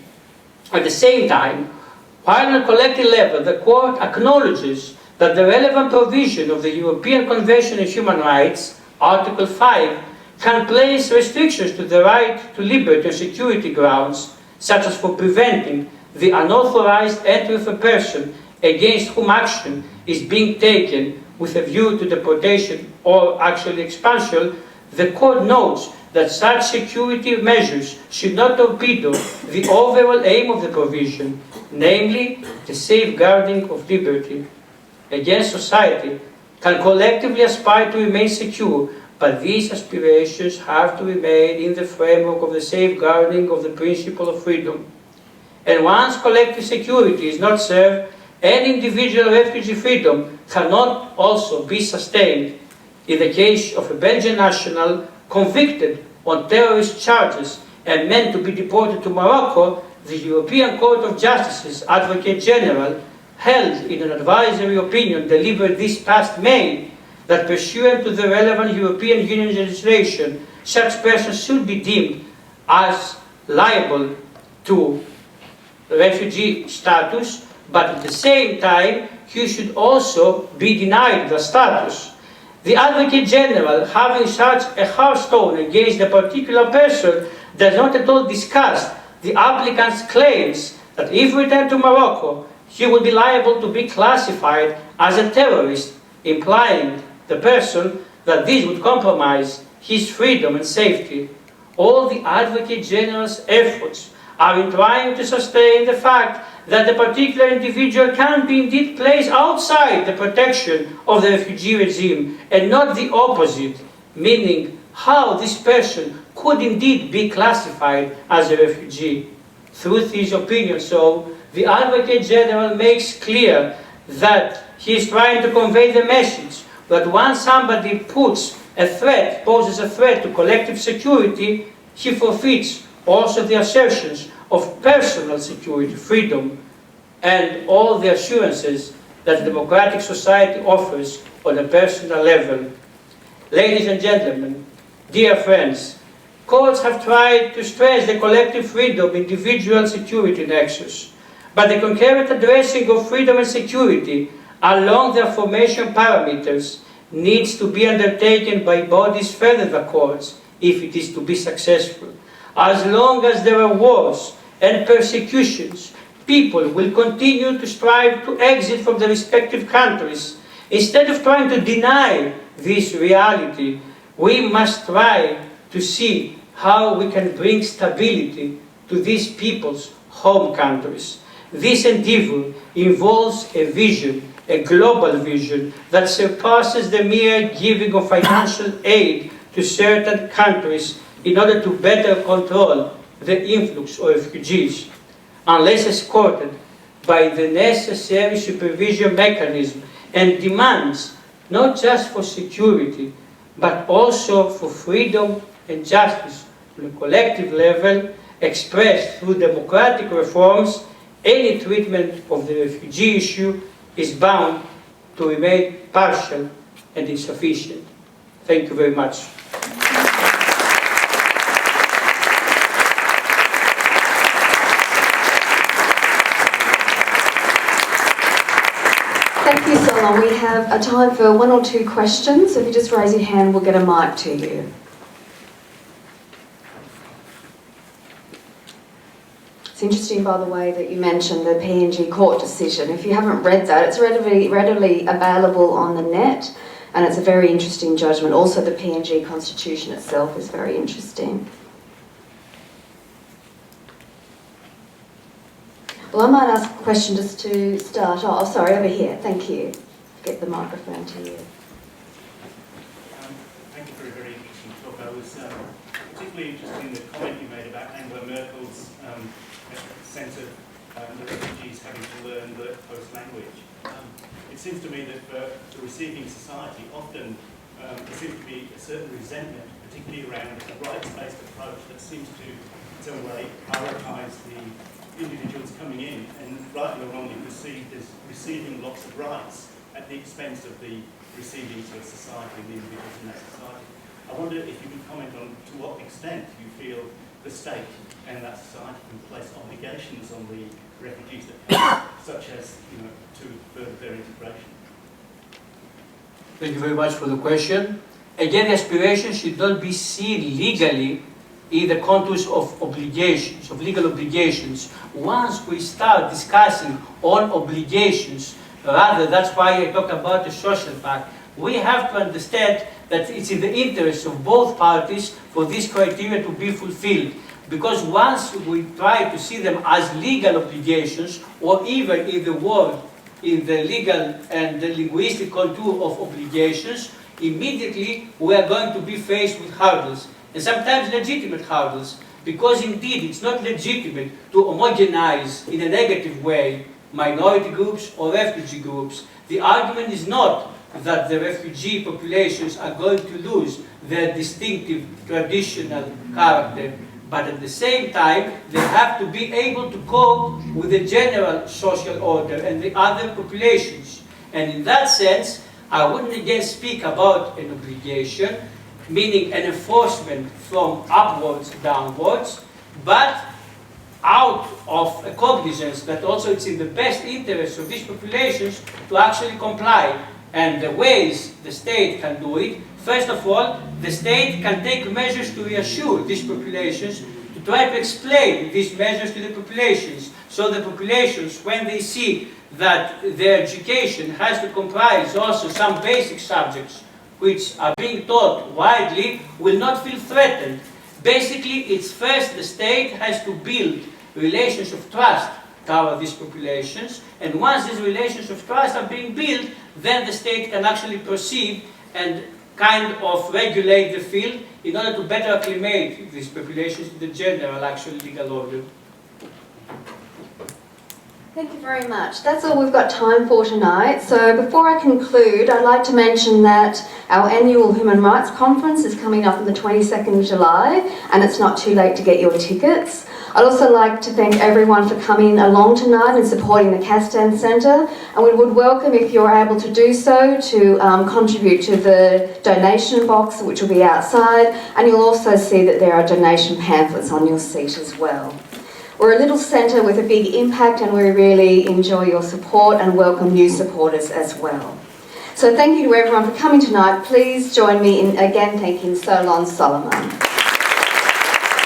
At the same time, while on a collective level the court acknowledges that the relevant provision of the European Convention on Human Rights, Article 5, can place restrictions to the right to liberty on security grounds, such as for preventing the unauthorized entry of a person against whom action is being taken with a view to deportation or actually expulsion, the court notes that such security measures should not torpedo the overall aim of the provision, namely the safeguarding of liberty. Again, society can collectively aspire to remain secure, but these aspirations have to remain in the framework of the safeguarding of the principle of freedom. And once collective security is not served, any individual refugee freedom cannot also be sustained. In the case of a Belgian national convicted on terrorist charges and meant to be deported to Morocco, the European Court of Justice's Advocate General held in an advisory opinion delivered this past May that pursuant to the relevant European Union legislation, such persons should be deemed as liable to refugee status, but at the same time, he should also be denied the status. The Advocate General, having such a harsh tone against a particular person, does not at all discuss the applicant's claims that if returned to Morocco, he would be liable to be classified as a terrorist, implying the person that this would compromise his freedom and safety. All the Advocate General's efforts are in trying to sustain the fact that the particular individual can be indeed placed outside the protection of the refugee regime, and not the opposite, meaning how this person could indeed be classified as a refugee. Through his opinion, so, the Advocate General makes clear that he is trying to convey the message that once somebody poses a threat to collective security, he forfeits also the assertions of personal security, freedom, and all the assurances that democratic society offers on a personal level. Ladies and gentlemen, dear friends, courts have tried to stress the collective freedom, individual security nexus, but the concurrent addressing of freedom and security along their formation parameters needs to be undertaken by bodies further than the courts if it is to be successful. As long as there are wars and persecutions, people will continue to strive to exit from the respective countries. Instead of trying to deny this reality, we must try to see how we can bring stability to these people's home countries. This endeavor involves a vision, a global vision that surpasses the mere giving of financial aid to certain countries in order to better control the influx of refugees. unless escorted by the necessary supervision mechanism, and demands not just for security, but also for freedom and justice on a collective level, expressed through democratic reforms, any treatment of the refugee issue is bound to remain partial and insufficient. Thank you very much. Thank you, Solon. We have a time for 1 or 2 questions. So if you just raise your hand, we'll get a mic to you. It's interesting, by the way, that you mentioned the PNG court decision. If you haven't read that, it's readily available on the net, and it's a very interesting judgment. Also, the PNG constitution itself is very interesting. Well, I might ask a question just to start. Oh, sorry, over here. Thank you. Get the microphone to you. Thank you for a very interesting talk. I was particularly interested in the comment you made about Angela Merkel's sense of the refugees having to learn the host language. It seems to me that for the receiving society, often there seems to be a certain resentment, particularly around a rights-based approach that seems to, in some way, prioritise the individuals coming in and rightly or wrongly perceived as receiving lots of rights at the expense of the receiving sort of society and the individuals in that society. I wonder if you could comment on to what extent you feel the state and that society can place obligations on the refugees that come, such as, to further their integration. Thank you very much for the question. Again, aspiration should not be seen legally in the contours of obligations, of legal obligations. Once we start discussing on obligations, rather, that's why I talked about the social pact, we have to understand that it's in the interest of both parties for this criteria to be fulfilled. Because once we try to see them as legal obligations, or even in the word, in the legal and the linguistic contour of obligations, immediately we are going to be faced with hurdles, and sometimes legitimate hurdles, because indeed it's not legitimate to homogenize in a negative way minority groups or refugee groups. The argument is not that the refugee populations are going to lose their distinctive traditional character, but at the same time they have to be able to cope with the general social order and the other populations. And in that sense, I wouldn't again speak about an obligation, meaning an enforcement from upwards downwards, but out of a cognizance that also it's in the best interest of these populations to actually comply. And the ways the state can do it, first of all, the state can take measures to reassure these populations, to try to explain these measures to the populations, so the populations, when they see that their education has to comprise also some basic subjects which are being taught widely, will not feel threatened. Basically, it's first the state has to build relations of trust toward these populations, and once these relations of trust are being built, then the state can actually proceed and kind of regulate the field in order to better acclimate these populations to the general actual legal order. Thank you very much. That's all we've got time for tonight. So before I conclude, I'd like to mention that our annual Human Rights Conference is coming up on the 22nd of July, and it's not too late to get your tickets. I'd also like to thank everyone for coming along tonight and supporting the Castan Centre, and we would welcome, if you're able to do so, to contribute to the donation box, which will be outside, and you'll also see that there are donation pamphlets on your seat as well. We're a little centre with a big impact, and we really enjoy your support and welcome new supporters as well. So thank you to everyone for coming tonight. Please join me in again thanking Solon Solomon.